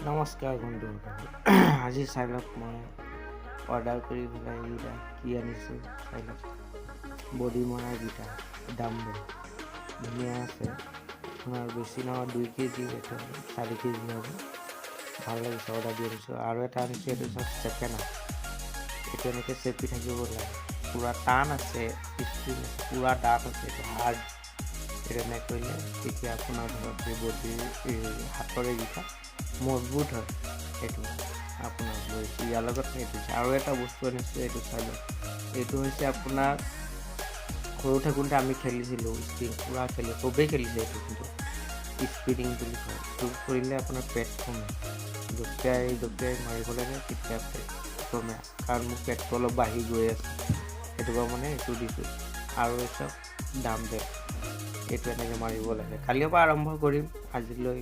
নমস্কাৰ বন্ধুসকল। আজি চাই লওক, মই অৰ্ডাৰ কৰি পেলাই এইকেইটা কি আনিছোঁ চাই লওক। বডি মৰা গীটাৰ ডাম্বেল ধুনীয়া আছে। আপোনাৰ বেছি নহয়, 2 কেজি এটা 4 কেজি হ'ব। ভাল লাগিছে, অৰ্ডাৰ দি আনিছোঁ। আৰু এটা আনিছোঁ, এইটো চব চেপেনা। এইটো এনেকৈ চেপি থাকিব লাগে, পূৰা টান আছে, স্প্ৰিং আছে, পূৰা ডাঠ আছে, এইটো হাৰ্ড। এইটো এনেকৈ কৰিলে তেতিয়া আপোনাৰ ধৰক এই বডিৰ হাতৰ এইকেইটা মজবুত হয়। এইটো আপোনাক লৈছোঁ, ইয়াৰ লগত এইটো আৰু এটা বস্তু আনিছোঁ, এইটো চাই লওক। এইটো হৈছে আপোনাৰ সৰু থাকোঁতে আমি খেলিছিলোঁ, স্প্ৰিং পূৰা চবেই খেলিছে এইটো, কিন্তু স্পিনিং বুলি কয়। এইটো কৰিলে আপোনাৰ পেট কমে, জঁপিয়াই মাৰিব লাগে, তেতিয়া পেট কমে। কাৰণ মোৰ পেটটো অলপ বাঢ়ি গৈ আছে, সেইটো পৰা মানে এইটো দিছোঁ। আৰু এইটো ডাম্বেল, এইটো এনেকৈ মাৰিব লাগে। কালিৰ পৰা আৰম্ভ কৰিম, আজিলৈ